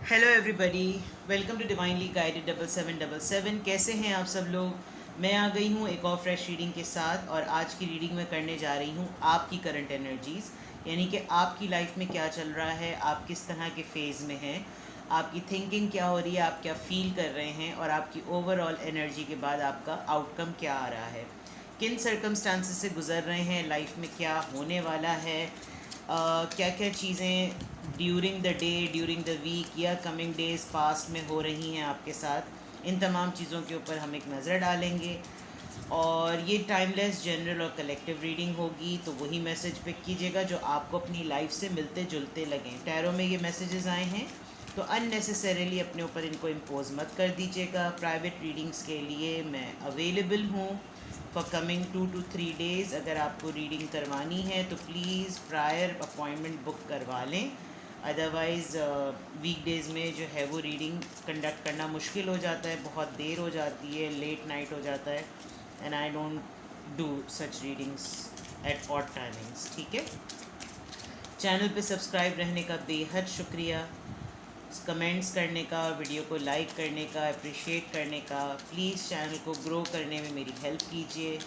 Hello everybody, welcome to divinely guided 7777। कैसे हैं आप सब लोग। मैं आ गई हूँ एक और फ्रेश रीडिंग के साथ, और आज की रीडिंग में करने जा रही हूँ आपकी करंट एनर्जीज़, यानी कि आपकी लाइफ में क्या चल रहा है, आप किस तरह के फेज़ में हैं, आपकी थिंकिंग क्या हो रही है, आप क्या फील कर रहे हैं, और आपकी ओवरऑल एनर्जी के बाद आपका आउटकम क्या आ रहा है, किन सर्कमस्टांसेस से गुज़र रहे हैं, लाइफ में क्या होने वाला है, क्या क्या चीज़ें during the day, during the week या कमिंग डेज पास्ट में हो रही हैं आपके साथ। इन तमाम चीज़ों के ऊपर हम एक नज़र डालेंगे, और ये टाइमलेस जनरल और कलेक्टिव रीडिंग होगी। तो वही मैसेज पिक कीजिएगा जो आपको अपनी लाइफ से मिलते जुलते लगें। टैरो में ये मैसेजेस आए हैं तो अननेसेसरीली अपने ऊपर इनको इम्पोज मत कर दीजिएगा। प्राइवेट रीडिंग्स के लिए मैं अवेलेबल हूँ फॉर कमिंग 2 to 3 डेज़। अगर आपको रीडिंग करवानी है तो प्लीज़ प्रायर अपॉइंटमेंट बुक करवा लें, अदरवाइज़ वीकडेज़ में जो है वो रीडिंग कंडक्ट करना मुश्किल हो जाता है, बहुत देर हो जाती है, लेट नाइट हो जाता है, and I don't do such readings at odd timings. ठीक है, चैनल पे सब्सक्राइब रहने का बेहद शुक्रिया, कमेंट्स करने का, वीडियो को लाइक करने का, अप्रिशिएट करने का। प्लीज़ चैनल को ग्रो करने में मेरी हेल्प कीजिए।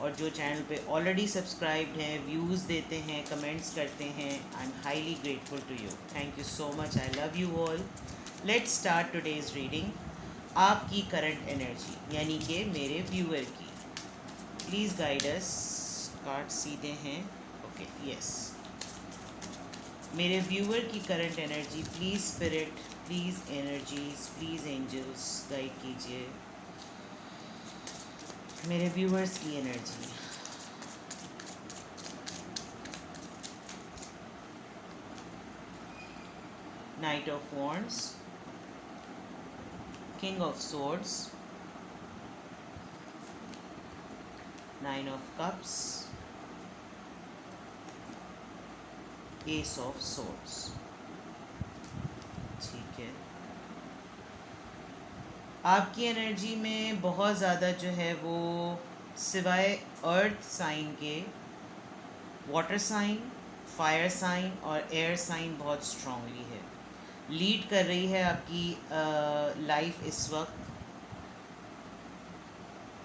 और जो चैनल पे ऑलरेडी सब्सक्राइब्ड हैं, व्यूज़ देते हैं, कमेंट्स करते हैं, I am highly grateful to you. Thank you so much, I love you all. Let's start today's reading. आपकी करंट एनर्जी यानी कि मेरे व्यूअर की। Please guide us. कार्ड सीधे हैं, ओके, यस। मेरे व्यूअर की current energy, please spirit, please energies, please angels guide कीजिए मेरे व्यूअर्स की energy. Knight of wands, king of swords, nine of cups, ace of swords. ठीक है, आपकी एनर्जी में बहुत ज़्यादा जो है वो सिवाय अर्थ साइन के वाटर साइन, फायर साइन और एयर साइन बहुत स्ट्रांगली है, लीड कर रही है आपकी लाइफ इस वक्त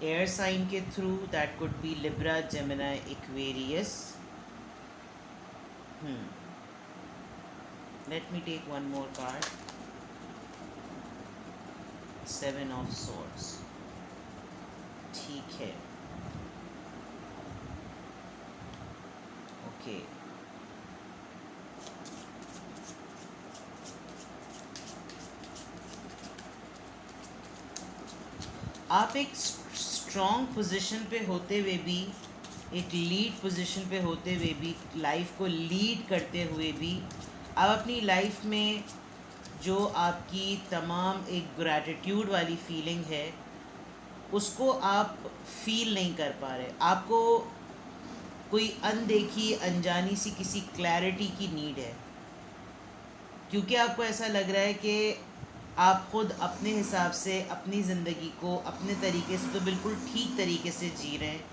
एयर साइन के through. That could be Libra, Gemini, Aquarius. Let me take one more card, seven of swords. ठीक है, ओके। आप एक स्ट्रॉन्ग पोजीशन पे होते हुए भी, एक लीड पोजीशन पे होते हुए भी, लाइफ को लीड करते हुए भी, आप अपनी लाइफ में जो आपकी तमाम एक ग्रैटिट्यूड वाली फीलिंग है उसको आप फील नहीं कर पा रहे। आपको कोई अनदेखी अनजानी सी किसी क्लैरिटी की नीड है, क्योंकि आपको ऐसा लग रहा है कि आप ख़ुद अपने हिसाब से अपनी ज़िंदगी को अपने तरीके से तो बिल्कुल ठीक तरीके से जी रहे हैं,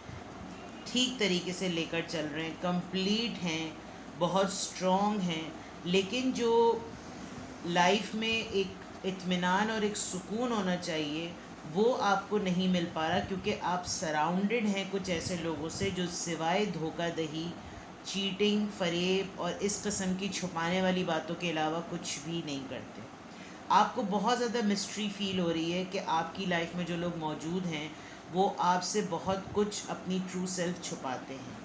ठीक तरीके से लेकर चल रहे हैं, कंप्लीट हैं, बहुत स्ट्रॉन्ग हैं, लेकिन जो लाइफ में एक इत्मीनान और एक सुकून होना चाहिए वो आपको नहीं मिल पा रहा, क्योंकि आप सराउंडेड हैं कुछ ऐसे लोगों से जो सिवाय धोखाधड़ी, चीटिंग, फरेब और इस किस्म की छुपाने वाली बातों के अलावा कुछ भी नहीं करते। आपको बहुत ज़्यादा मिस्ट्री फील हो रही है कि आपकी लाइफ में जो लोग मौजूद हैं वो आपसे बहुत कुछ अपनी ट्रू सेल्फ छुपाते हैं।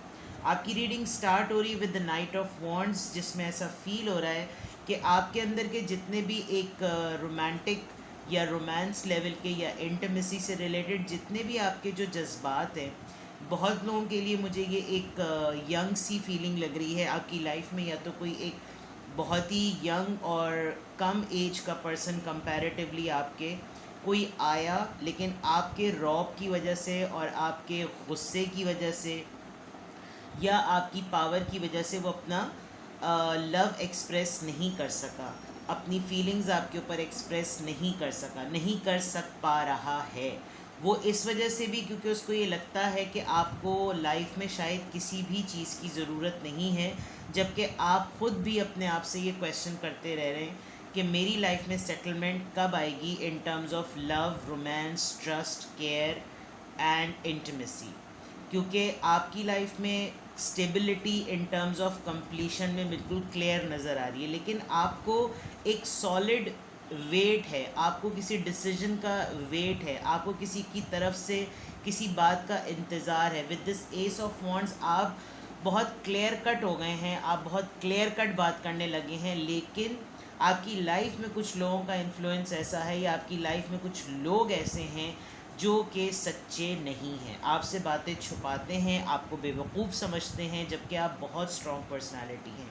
आपकी रीडिंग स्टार्ट हो रही है with the night of wands, जिसमें ऐसा फील हो रहा है कि आपके अंदर के जितने भी एक रोमांटिक या रोमांस लेवल के या इंटीमेसी से रिलेटेड जितने भी आपके जो जज्बात हैं, बहुत लोगों के लिए मुझे ये एक यंग सी फीलिंग लग रही है आपकी लाइफ में। या तो कोई एक बहुत ही यंग और कम एज का पर्सन कंपैरेटिवली आपके कोई आया, लेकिन आपके रौब की वजह से और आपके गुस्से की वजह से या आपकी पावर की वजह से वो अपना लव एक्सप्रेस नहीं कर सका, अपनी फीलिंग्स आपके ऊपर एक्सप्रेस नहीं कर सका, नहीं कर सक पा रहा है। वो इस वजह से भी क्योंकि उसको ये लगता है कि आपको लाइफ में शायद किसी भी चीज़ की ज़रूरत नहीं है, जबकि आप ख़ुद भी अपने आप से ये क्वेश्चन करते रह रहे हैं कि मेरी लाइफ में सेटलमेंट कब आएगी in terms of love, romance, trust, care and intimacy. क्योंकि आपकी लाइफ में stability in terms of completion में बिल्कुल क्लियर नज़र आ रही है, लेकिन आपको एक सॉलिड वेट है, आपको किसी डिसीजन का वेट है, आपको किसी की तरफ से किसी बात का इंतज़ार है। With this S of wands आप बहुत क्लियर कट हो गए हैं, आप बहुत क्लियर कट बात करने लगे हैं, लेकिन आपकी लाइफ में कुछ लोगों का इन्फ्लुएंस ऐसा है या आपकी लाइफ में कुछ लोग ऐसे हैं जो कि सच्चे नहीं हैं, आपसे बातें छुपाते हैं, आपको बेवकूफ़ समझते हैं, जबकि आप बहुत स्ट्रॉन्ग पर्सनालिटी हैं।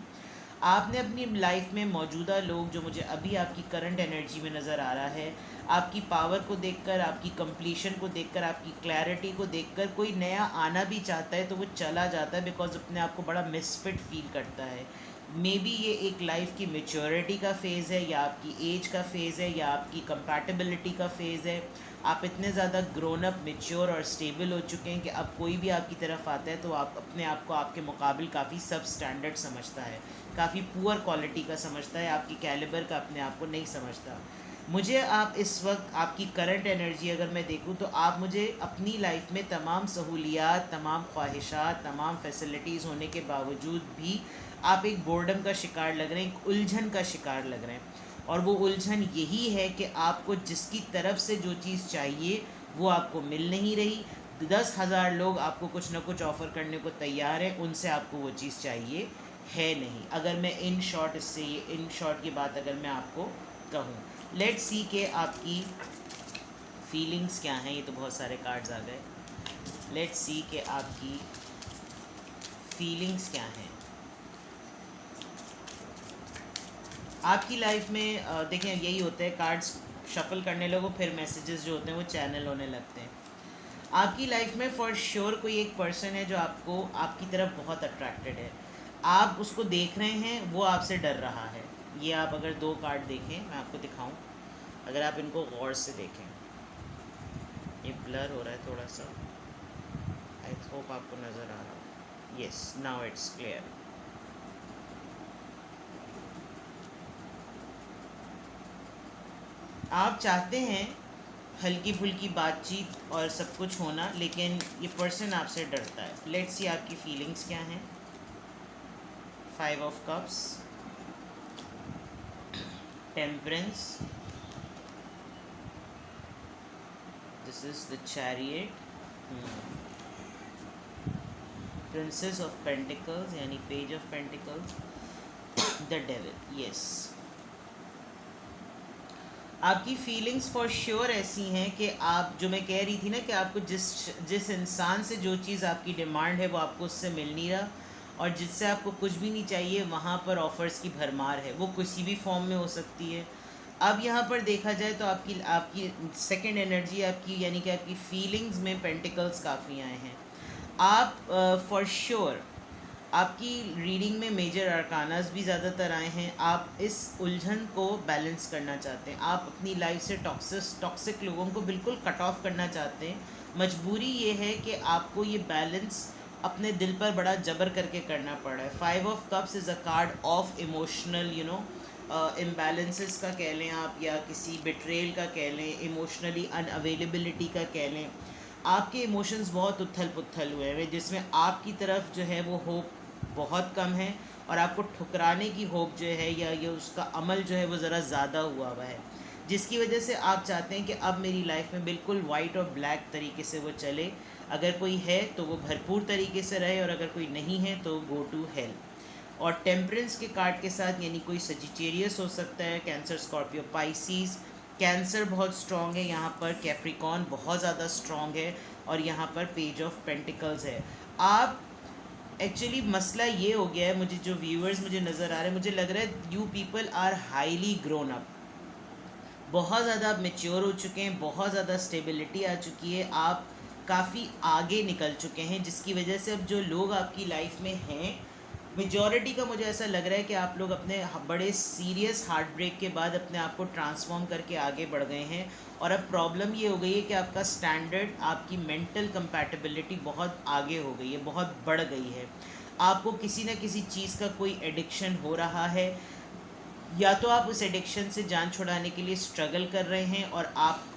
आपने अपनी लाइफ में मौजूदा लोग जो मुझे अभी आपकी करंट एनर्जी में नज़र आ रहा है, आपकी पावर को देखकर, आपकी कंप्लीशन को देखकर, आपकी क्लैरिटी को देखकर कोई नया आना भी चाहता है तो वो चला जाता है, बिकॉज अपने आप को बड़ा मिसफिट फील करता है। मे बी ये एक लाइफ की मेच्योरिटी का फ़ेज़ है, या आपकी एज का फ़ेज़ है, या आपकी कंपैटिबिलिटी का फ़ेज़ है। आप इतने ज़्यादा ग्रोन अप, मेच्योर और स्टेबल हो चुके हैं कि अब कोई भी आपकी तरफ आता है तो आप अपने आप को आपके मुकाबिल काफ़ी सब स्टैंडर्ड समझता है, काफ़ी पुअर क्वालिटी का समझता है, आपकी कैलिबर का अपने आप को नहीं समझता। मुझे आप इस वक्त आपकी करंट एनर्जी अगर मैं देखूं तो आप मुझे अपनी लाइफ में तमाम सहूलियात, तमाम ख्वाहिशात, तमाम फैसिलिटीज़ होने के बावजूद भी आप एक बोर्डम का शिकार लग रहे हैं, एक उलझन का शिकार लग रहे हैं। और वो उलझन यही है कि आपको जिसकी तरफ से जो चीज़ चाहिए वो आपको मिल नहीं रही। 10,000 लोग आपको कुछ ना कुछ ऑफ़र करने को तैयार हैं, उनसे आपको वो चीज़ चाहिए है नहीं। अगर मैं इन शॉर्ट की बात अगर मैं आपको कहूँ, लेट्स सी के आपकी फीलिंग्स क्या हैं। ये तो बहुत सारे कार्ड्स आ गए। लेट्स सी के आपकी फीलिंग्स क्या हैं आपकी लाइफ में। देखें, यही होता है, कार्ड्स शफल करने लगो फिर मैसेजेस जो होते हैं वो चैनल होने लगते हैं। आपकी लाइफ में फॉर श्योर कोई एक पर्सन है जो आपको आपकी तरफ बहुत अट्रैक्टेड है, आप उसको देख रहे हैं, वो आपसे डर रहा है। ये आप अगर 2 कार्ड देखें, मैं आपको दिखाऊं, अगर आप इनको गौर से देखें, ये ब्लर हो रहा है थोड़ा सा, आई होप आपको नज़र आ रहा हो। Yes, now it's clear. आप चाहते हैं हल्की फुल्की बातचीत और सब कुछ होना, लेकिन ये पर्सन आपसे डरता है। लेट्स सी आपकी फीलिंग्स क्या हैं। 5 of cups, temperance, this is the chariot, princess of pentacles यानी page of pentacles, the devil. Yes, आपकी फीलिंग्स फॉर श्योर ऐसी हैं कि आप, जो मैं कह रही थी ना कि आपको जिस इंसान से जो चीज़ आपकी डिमांड है वो आपको उससे मिल नहीं रहा, और जिससे आपको कुछ भी नहीं चाहिए वहाँ पर ऑफ़र्स की भरमार है, वो किसी भी फॉर्म में हो सकती है। अब यहाँ पर देखा जाए तो आपकी आपकी सेकंड एनर्जी आपकी, यानी कि आपकी फीलिंग्स में पेंटिकल्स काफ़ी आए हैं। आप फॉर श्योर आपकी रीडिंग में मेजर अरकानास भी ज़्यादातर आए हैं। आप इस उलझन को बैलेंस करना चाहते हैं, आप अपनी लाइफ से टॉक्सिक लोगों को बिल्कुल कट ऑफ करना चाहते हैं। मजबूरी ये है कि आपको ये बैलेंस अपने दिल पर बड़ा जबर करके करना पड़ रहा है। 5 of cups is a card of emotional imbalances का कह लें आप, या किसी बिट्रेल का कह लें, इमोशनली अनअवेलेबिलिटी का कह लें। आपके इमोशंस बहुत उथल पुथल हुए हैं, जिसमें आपकी तरफ जो है वो होप बहुत कम है, और आपको ठुकराने की होप जो है या ये उसका अमल जो है वो ज़रा ज़्यादा हुआ है, जिसकी वजह से आप चाहते हैं कि अब मेरी लाइफ में बिल्कुल वाइट और ब्लैक तरीके से वो चले। अगर कोई है तो वो भरपूर तरीके से रहे, और अगर कोई नहीं है तो गो टू हेल। और टेम्परेंस के कार्ड के साथ, यानी कोई सजिटेरियस हो सकता है, कैंसर, स्कॉर्पियो, पाइसीज़। कैंसर बहुत स्ट्रॉन्ग है यहाँ पर, कैप्रिकॉन बहुत ज़्यादा स्ट्रॉन्ग है, और यहाँ पर पेज ऑफ पेंटिकल्स है। आप एक्चुअली मसला ये हो गया है, मुझे जो व्यूअर्स मुझे नज़र आ रहे हैं, मुझे लग रहा है you people are highly grown up, बहुत ज़्यादा आप मेच्योर हो चुके हैं, बहुत ज़्यादा स्टेबिलिटी आ चुकी है, आप काफ़ी आगे निकल चुके हैं, जिसकी वजह से अब जो लोग आपकी लाइफ में हैं, मेजॉरिटी का मुझे ऐसा लग रहा है कि आप लोग अपने बड़े सीरियस हार्ट ब्रेक के बाद अपने आप को ट्रांसफॉर्म करके आगे बढ़ गए हैं। और अब प्रॉब्लम ये हो गई है कि आपका स्टैंडर्ड, आपकी मेंटल कंपैटिबिलिटी बहुत आगे हो गई है, बहुत बढ़ गई है। आपको किसी न किसी चीज़ का कोई एडिक्शन हो रहा है। या तो आप उस एडिक्शन से जान छुड़ाने के लिए स्ट्रगल कर रहे हैं और आप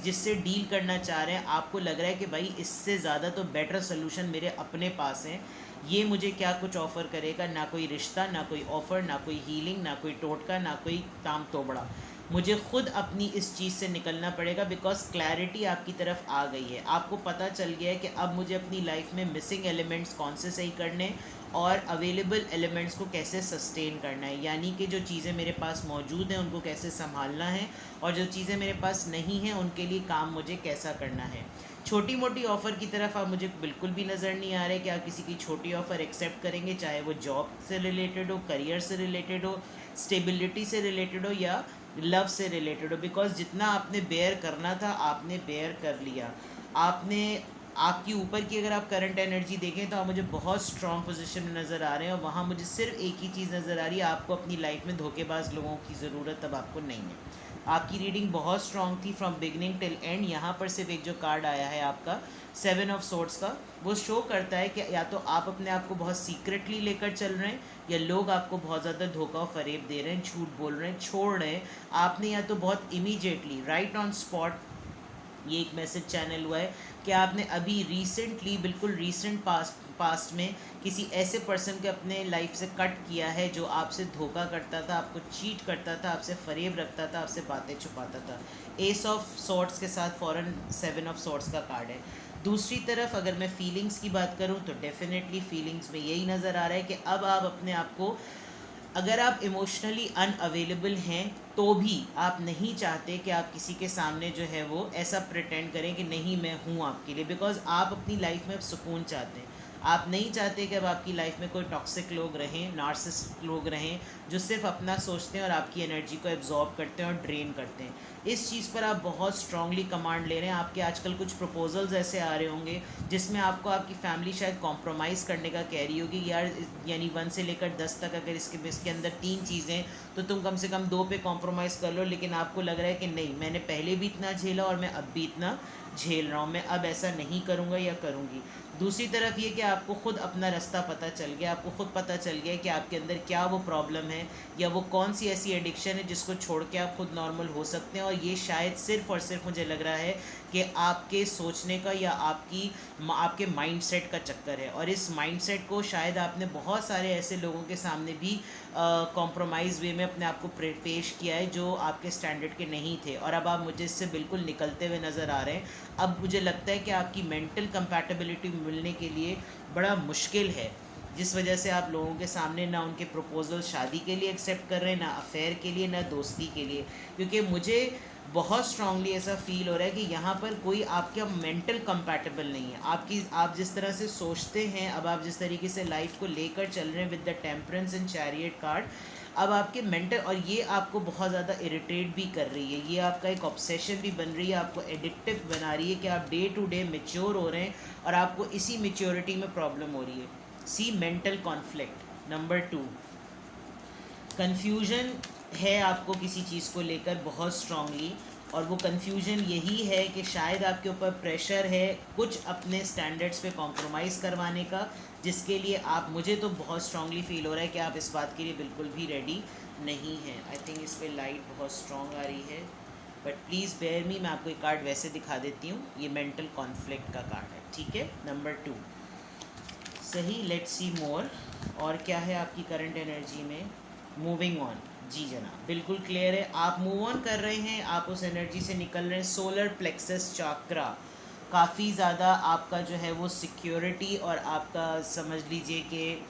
जिससे डील करना चाह रहे हैं आपको लग रहा है कि भाई इससे ज़्यादा तो बेटर सोल्यूशन मेरे अपने पास हैं, ये मुझे क्या कुछ ऑफ़र करेगा, ना कोई रिश्ता, ना कोई ऑफ़र, ना कोई हीलिंग, ना कोई टोटका, ना कोई ताम तोबड़ा, मुझे खुद अपनी इस चीज़ से निकलना पड़ेगा। बिकॉज क्लैरिटी आपकी तरफ आ गई है, आपको पता चल गया है कि अब मुझे अपनी लाइफ में मिसिंग एलिमेंट्स कौन से सही करने और अवेलेबल एलिमेंट्स को कैसे सस्टेन करना है, यानी कि जो चीज़ें मेरे पास मौजूद हैं उनको कैसे संभालना है और जो चीज़ें मेरे पास नहीं हैं उनके लिए काम मुझे कैसा करना है। छोटी मोटी ऑफ़र की तरफ आप मुझे बिल्कुल भी नज़र नहीं आ रहे कि आप किसी की छोटी ऑफ़र एक्सेप्ट करेंगे, चाहे वो जॉब से रिलेटेड हो, करियर से रिलेटेड हो, स्टेबिलिटी से रिलेटेड हो या लव से रिलेटेड हो। बिकॉज जितना आपने बेयर करना था आपने बेयर कर लिया। आपने आपकी ऊपर की अगर आप करंट एनर्जी देखें तो आप मुझे बहुत स्ट्रॉन्ग पोजीशन में नज़र आ रहे हैं और वहाँ मुझे सिर्फ एक ही चीज़ नज़र आ रही है, आपको अपनी लाइफ में धोखेबाज लोगों की ज़रूरत अब आपको नहीं है। आपकी रीडिंग बहुत स्ट्रॉन्ग थी फ्रॉम बिगनिंग टिल एंड। यहाँ पर सिर्फ एक जो कार्ड आया है आपका 7 ऑफ सोर्ड्स का, वो शो करता है कि या तो आप अपने आप को बहुत सीक्रेटली लेकर चल रहे हैं या लोग आपको बहुत ज़्यादा धोखा और फरेब दे रहे हैं, झूठ बोल रहे हैं, छोड़ रहे हैं। आपने या तो बहुत इमीडिएटली राइट ऑन स्पॉट ये एक मैसेज चैनल हुआ है कि आपने अभी रिसेंटली बिल्कुल रिसेंट पास्ट में किसी ऐसे पर्सन के अपने लाइफ से कट किया है जो आपसे धोखा करता था, आपको चीट करता था, आपसे फरेब रखता था, आपसे बातें छुपाता था। एस ऑफ सॉर्ट्स के साथ फ़ौरन 7 ऑफ सॉर्ट्स का कार्ड है। दूसरी तरफ अगर मैं फीलिंग्स की बात करूं तो डेफिनेटली फीलिंग्स में यही नज़र आ रहा है कि अब आप अपने आप को, अगर आप इमोशनली अनअवेलेबल हैं तो भी आप नहीं चाहते कि आप किसी के सामने जो है वो ऐसा प्रिटेंड करें कि नहीं मैं हूँ आपके लिए। बिकॉज आप अपनी लाइफ में अब सुकून चाहते हैं। आप नहीं चाहते कि अब आपकी लाइफ में कोई टॉक्सिक लोग रहें, नार्सिसिस्ट लोग रहें जो सिर्फ अपना सोचते हैं और आपकी एनर्जी को एब्जॉर्ब करते हैं और ड्रेन करते हैं। इस चीज़ पर आप बहुत स्ट्रांगली कमांड ले रहे हैं। आपके आजकल कुछ प्रपोजल्स ऐसे आ रहे होंगे जिसमें आपको आपकी फैमिली शायद कॉम्प्रोमाइज़ करने का कह रही होगी, यार यानी 1 से लेकर 10 तक अगर इसके अंदर 3 चीज़ें तो तुम कम से कम 2 पे कॉम्प्रोमाइज़ कर लो। लेकिन आपको लग रहा है कि नहीं, मैंने पहले भी इतना झेला और मैं अब भी इतना झेल रहा हूँ, मैं अब ऐसा नहीं करूँगा या करूँगी। दूसरी तरफ ये कि आपको खुद अपना रास्ता पता चल गया, आपको खुद पता चल गया कि आपके अंदर क्या वो प्रॉब्लम है या वो कौन सी ऐसी एडिक्शन है जिसको छोड़ के आप खुद नॉर्मल हो सकते हैं। और ये शायद सिर्फ और सिर्फ मुझे लग रहा है कि आपके सोचने का या आपके माइंडसेट का चक्कर है। और इस माइंडसेट को शायद आपने बहुत सारे ऐसे लोगों के सामने भी कॉम्प्रोमाइज़ वे में अपने आप को पेश किया है जो आपके स्टैंडर्ड के नहीं थे और अब आप मुझे इससे बिल्कुल निकलते हुए नज़र आ रहे हैं। अब मुझे लगता है कि आपकी मेंटल कंपैटिबिलिटी मिलने के लिए बड़ा मुश्किल है, जिस वजह से आप लोगों के सामने ना उनके प्रपोजल शादी के लिए एक्सेप्ट कर रहे हैं, ना अफेयर के लिए, ना दोस्ती के लिए। क्योंकि मुझे बहुत स्ट्रांगली ऐसा फील हो रहा है कि यहाँ पर कोई आपका मेंटल कंपैटिबल नहीं है। आप जिस तरह से सोचते हैं, अब आप जिस तरीके से लाइफ को लेकर चल रहे हैं with the temperance and chariot card, अब आपके मेंटल, और ये आपको बहुत ज़्यादा इरिटेट भी कर रही है, ये आपका एक ऑब्सेशन भी बन रही है, आपको एडिक्टिव बना रही है कि आप डे टू डे मेच्योर हो रहे हैं और आपको इसी मेच्योरिटी में प्रॉब्लम हो रही है। सी मेंटल कॉन्फ्लिक्ट। नंबर 2, कन्फ्यूजन है आपको किसी चीज़ को लेकर बहुत स्ट्रांगली, और वो कन्फ्यूजन यही है कि शायद आपके ऊपर प्रेशर है कुछ अपने स्टैंडर्ड्स पे कॉम्प्रोमाइज़ करवाने का, जिसके लिए आप, मुझे तो बहुत स्ट्रांगली फील हो रहा है कि आप इस बात के लिए बिल्कुल भी रेडी नहीं हैं। आई थिंक इस पर लाइट बहुत स्ट्रॉन्ग आ रही है, बट प्लीज़ बेयर मी, मैं आपको एक कार्ड वैसे दिखा देती हूँ। ये मेंटल कॉन्फ्लिक्ट का कार्ड है, ठीक है। नंबर 2 सही। लेट्स सी मोर, और क्या है आपकी करंट एनर्जी में। मूविंग ऑन, जी जनाब, बिल्कुल क्लियर है, आप मूव ऑन कर रहे हैं, आप उस एनर्जी से निकल रहे हैं। सोलर प्लेक्सस चाक्रा, काफ़ी ज़्यादा आपका जो है वो सिक्योरिटी और आपका समझ लीजिए कि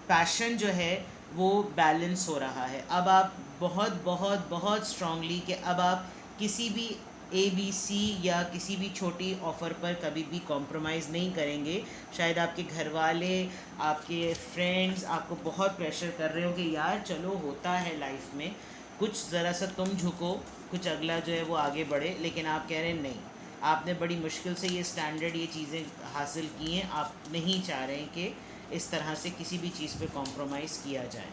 पैशन जो है वो बैलेंस हो रहा है। अब आप बहुत बहुत बहुत स्ट्रांगली कि अब आप किसी भी ABC या किसी भी छोटी ऑफ़र पर कभी भी कॉम्प्रोमाइज़ नहीं करेंगे। शायद आपके घर वाले, आपके फ्रेंड्स आपको बहुत प्रेशर कर रहे हो कि यार चलो होता है लाइफ में, कुछ ज़रा सा तुम झुको, कुछ अगला जो है वो आगे बढ़े। लेकिन आप कह रहे हैं नहीं, आपने बड़ी मुश्किल से ये स्टैंडर्ड, ये चीज़ें हासिल की हैं, आप नहीं चाह रहे हैं कि इस तरह से किसी भी चीज़ पे कॉम्प्रोमाइज़ किया जाए।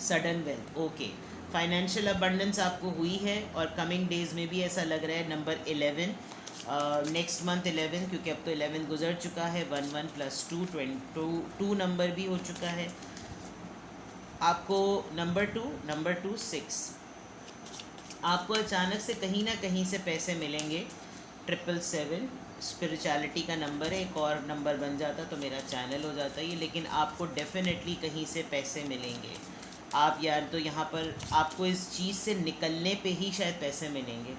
Sudden wealth, okay, financial abundance आपको हुई है और कमिंग डेज़ में भी ऐसा लग रहा है। नंबर 11, नेक्स्ट मंथ 11, क्योंकि अब तो 11 गुजर चुका है। 1 1 + 2 2 नंबर भी हो चुका है। आपको नंबर टू 6, आपको अचानक से कहीं ना कहीं से पैसे मिलेंगे। 777 स्पिरिचुअलिटी का नंबर है, एक और नंबर बन जाता तो मेरा चैनल हो जाता ये, लेकिन आपको डेफिनेटली कहीं से पैसे मिलेंगे। आप यार तो यहाँ पर आपको इस चीज़ से निकलने पे ही शायद पैसे मिलेंगे।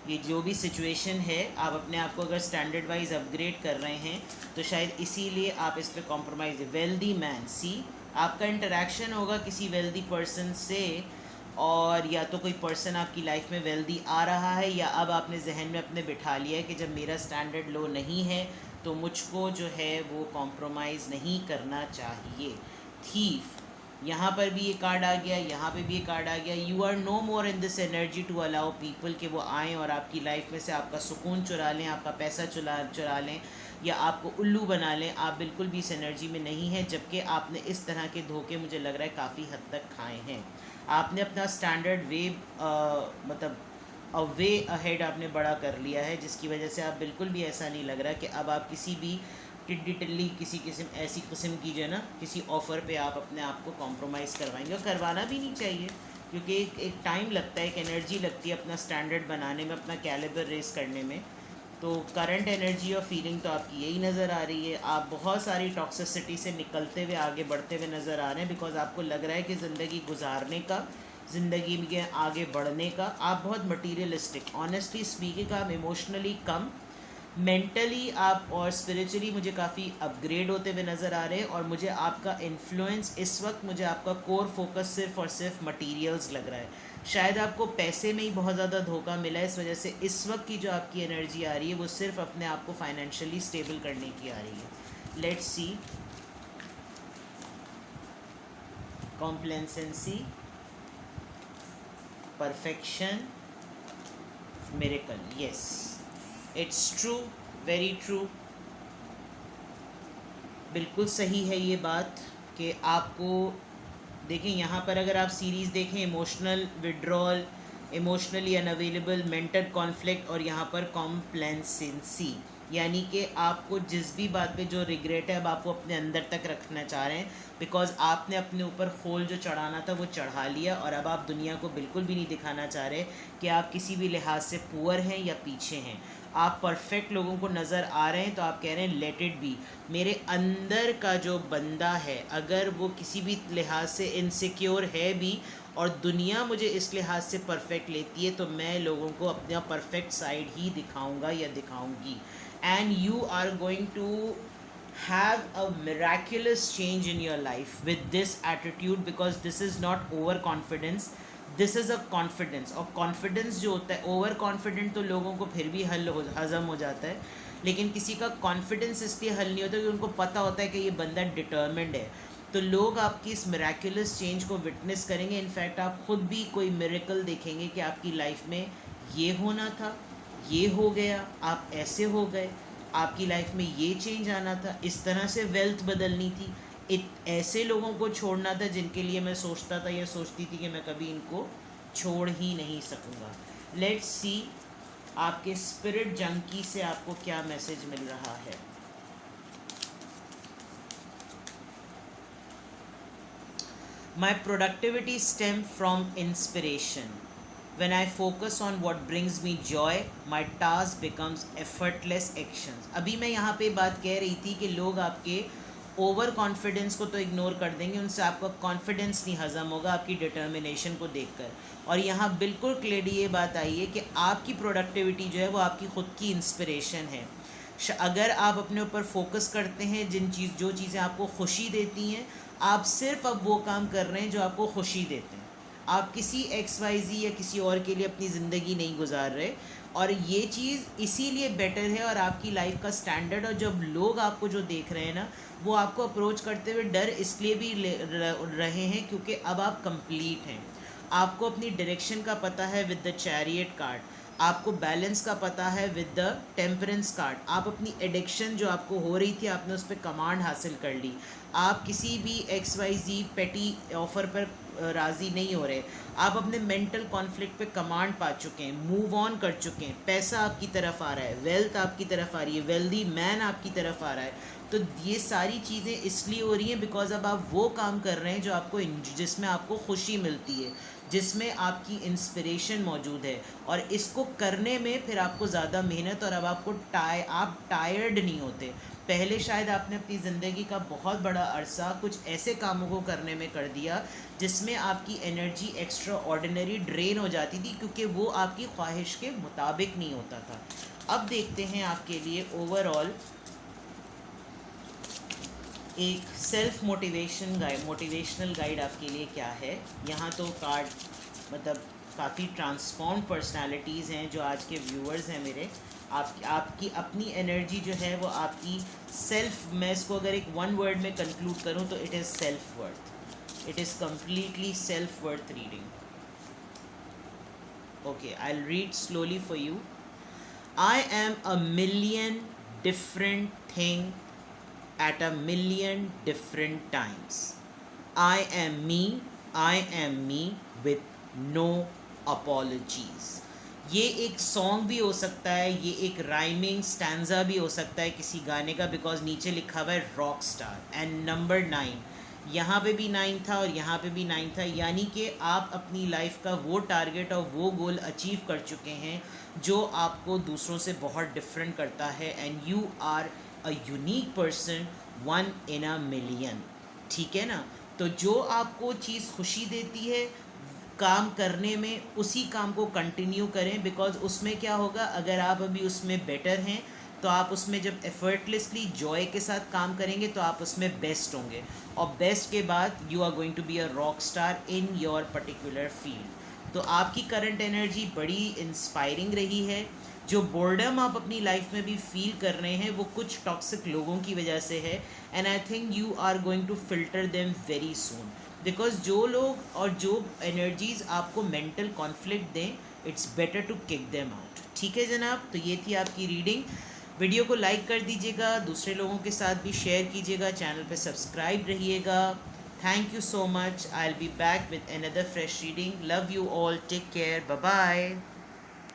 ये जो भी सिचुएशन है, आप अपने आप को अगर स्टैंडर्ड वाइज अपग्रेड कर रहे हैं तो शायद इसीलिए आप इस पर कॉम्प्रोमाइज़। वेल्दी मैन, सी आपका इंटरेक्शन होगा किसी वेल्दी पर्सन से, और या तो कोई पर्सन आपकी लाइफ में वेल्दी आ रहा है, या अब आपने जहन में अपने बिठा लिया है कि जब मेरा स्टैंडर्ड लो नहीं है तो मुझको जो है वो कॉम्प्रोमाइज़ नहीं करना चाहिए। थीफ, यहाँ पर भी ये कार्ड आ गया, यहाँ पे भी ये कार्ड आ गया। You are no more in this energy to allow people कि वो आएँ और आपकी लाइफ में से आपका सुकून चुरा लें, आपका पैसा चुरा लें, या आपको उल्लू बना लें। आप बिल्कुल भी इस एनर्जी में नहीं हैं, जबकि आपने इस तरह के धोखे मुझे लग रहा है काफ़ी हद तक खाए हैं। आपने अपना स्टैंडर्ड वे वे अहेड आपने बड़ा कर लिया है, जिसकी वजह से आप बिल्कुल भी ऐसा नहीं लग रहा कि अब आप किसी भी टिड्डी टिल्ली किसी किस्म ऐसी किस्म की जो है ना किसी ऑफ़र पे आप अपने आप को कॉम्प्रोमाइज़ करवाएंगे। और करवाना भी नहीं चाहिए, क्योंकि एक टाइम लगता है, एक एनर्जी लगती है अपना स्टैंडर्ड बनाने में, अपना कैलिबर रेस करने में। तो करंट एनर्जी और फीलिंग तो आपकी यही नज़र आ रही है। आप बहुत सारी टॉक्सिसिटी से निकलते हुए आगे बढ़ते हुए नज़र आ रहे हैं, बिकॉज आपको लग रहा है कि ज़िंदगी गुजारने का, ज़िंदगी में आगे बढ़ने का, आप बहुत मटीरियलिस्टिक, ऑनेस्टली स्पीकिंग आप इमोशनली कम, मेंटली आप और स्पिरिचुअली मुझे काफ़ी अपग्रेड होते हुए नज़र आ रहे हैं। और मुझे आपका इन्फ्लुएंस इस वक्त, मुझे आपका कोर फोकस सिर्फ और सिर्फ मटेरियल्स लग रहा है। शायद आपको पैसे में ही बहुत ज़्यादा धोखा मिला है, इस वजह से इस वक्त की जो आपकी एनर्जी आ रही है वो सिर्फ अपने आप को फाइनेंशियली स्टेबल करने की आ रही है। Let's see, complacency, perfection, miracle. Yes, it's true, very true, बिल्कुल सही है ये बात कि आपको देखें यहाँ पर अगर आप सीरीज़ देखें, emotional withdrawal, emotionally unavailable, mental conflict, और यहाँ पर कॉम्प्लेसेंसी, यानी कि आपको जिस भी बात पे जो रिग्रेट है अब आप वो अपने अंदर तक रखना चाह रहे हैं, बिकॉज आपने अपने ऊपर खोल जो चढ़ाना था वो चढ़ा लिया, और अब आप दुनिया को बिल्कुल भी नहीं दिखाना चाह रहे कि आप किसी भी लिहाज से पुअर हैं या पीछे हैं। आप परफेक्ट लोगों को नज़र आ रहे हैं तो आप कह रहे हैं लेट इट बी। मेरे अंदर का जो बंदा है अगर वो किसी भी लिहाज से इनसिक्योर है भी, और दुनिया मुझे इस लिहाज से परफेक्ट लेती है, तो मैं लोगों को अपना परफेक्ट साइड ही दिखाऊंगा या दिखाऊंगी। And you are going to have a miraculous change in your life with this attitude, because this is not overconfidence, this is a confidence। और confidence जो होता है, ओवर कॉन्फिडेंट तो लोगों को फिर भी हज़म हो जाता है, लेकिन किसी का कॉन्फिडेंस इसलिए हल नहीं होता कि उनको पता होता है कि ये बंदा डिटर्मिन्ड है। तो लोग आपकी इस मिराकुलस चेंज को विटनेस करेंगे। इनफैक्ट आप खुद भी कोई मिरेकल देखेंगे कि आपकी लाइफ में ये होना था, ये हो गया, आप ऐसे हो गए, आपकी लाइफ में ये चेंज आना था, इस तरह से वेल्थ बदलनी थी, ऐसे लोगों को छोड़ना था जिनके लिए मैं सोचता था या सोचती थी कि मैं कभी इनको छोड़ ही नहीं सकूँगा। लेट्स सी आपके स्पिरिट जंकी से आपको क्या मैसेज मिल रहा है। My productivity stem from inspiration. When I focus on what brings me joy, my task becomes effortless actions। अभी मैं यहाँ पे बात कह रही थी कि लोग आपके ओवर कॉन्फिडेंस को तो इग्नोर कर देंगे, उनसे आपका कॉन्फिडेंस नहीं हज़म होगा आपकी डिटर्मिनेशन को देखकर। और यहाँ बिल्कुल क्लियरली ये बात आई है कि आपकी प्रोडक्टिविटी जो है वो आपकी ख़ुद की इंस्पिरेशन है। अगर आप अपने ऊपर फोकस करते हैं, जो चीज़ें आपको खुशी देती हैं, आप सिर्फ अब वो काम कर रहे हैं जो आपको खुशी देते हैं। आप किसी XYZ या किसी और के लिए अपनी ज़िंदगी नहीं गुजार रहे, और ये चीज़ इसीलिए बेटर है। और आपकी लाइफ का स्टैंडर्ड, और जब लोग आपको जो देख रहे हैं ना, वो आपको अप्रोच करते हुए डर इसलिए भी रहे हैं क्योंकि अब आप कंप्लीट हैं। आपको अपनी डायरेक्शन का पता है विद द चैरियट कार्ड, आपको बैलेंस का पता है विद द टेम्परेंस कार्ड। आप अपनी एडिक्शन जो आपको हो रही थी, आपने उस पर कमांड हासिल कर ली। आप किसी भी XYZ पेटी ऑफ़र पर राज़ी नहीं हो रहे, आप अपने मेंटल कॉन्फ्लिक्ट पे कमांड पा चुके हैं, मूव ऑन कर चुके हैं, पैसा आपकी तरफ आ रहा है, वेल्थ आपकी तरफ आ रही है, वेल्दी मैन आपकी तरफ आ रहा है, तो ये सारी चीज़ें इसलिए हो रही हैं बिकॉज अब आप वो काम कर रहे हैं जो आपको जिसमें आपको खुशी मिलती है, जिसमें आपकी इंस्पिरेशन मौजूद है, और इसको करने में फिर आपको ज़्यादा मेहनत, और अब आपको आप टायर्ड नहीं होते। पहले शायद आपने अपनी ज़िंदगी का बहुत बड़ा अरसा कुछ ऐसे कामों को करने में कर दिया जिसमें आपकी एनर्जी एक्स्ट्रा ऑर्डिनरी ड्रेन हो जाती थी, क्योंकि वो आपकी ख्वाहिश के मुताबिक नहीं होता था। अब देखते हैं आपके लिए ओवरऑल एक सेल्फ मोटिवेशनल गाइड आपके लिए क्या है। यहाँ तो कार्ड मतलब काफ़ी ट्रांसफॉर्म्ड पर्सनालिटीज़ हैं जो आज के व्यूअर्स हैं मेरे। आपकी अपनी एनर्जी जो है वो आपकी सेल्फ, मैं इसको अगर एक वन वर्ड में कंक्लूड करूँ तो it is self worth. It is completely self worth reading. Okay, I will read slowly for you. I am a million different thing at a million different times. I am me with no apologies. ये एक song भी हो सकता है, ये एक rhyming stanza भी हो सकता है किसी गाने का, बिकॉज नीचे लिखा हुआ है रॉक स्टार एंड नंबर 9। यहाँ पे भी 9 था और यहाँ पे भी 9 था, यानी कि आप अपनी लाइफ का वो टारगेट और वो गोल अचीव कर चुके हैं जो आपको दूसरों से बहुत डिफरेंट करता है, and you are a unique person, one in a million. ठीक है ना? तो जो आपको चीज़ खुशी देती है काम करने में, उसी काम को कंटिन्यू करें, बिकॉज उसमें क्या होगा, अगर आप अभी उसमें बेटर हैं तो आप उसमें जब एफर्टलेसली जॉय के साथ काम करेंगे तो आप उसमें बेस्ट होंगे, और बेस्ट के बाद you are going to be a rock star in your particular field. तो आपकी करंट एनर्जी बड़ी इंस्पायरिंग रही है। जो बोर्डम आप अपनी लाइफ में भी फील कर रहे हैं वो कुछ टॉक्सिक लोगों की वजह से है, and I think you are going to filter them very soon, because जो लोग और जो एनर्जीज आपको मेंटल कॉन्फ्लिक्ट दें, it's better to kick them out. ठीक है जनाब, तो ये थी आपकी रीडिंग। वीडियो को लाइक कर दीजिएगा, दूसरे लोगों के साथ भी शेयर कीजिएगा, चैनल पे सब्सक्राइब रहिएगा। Thank you so much. I will be back with another fresh reading. Love you all, take care, bye bye.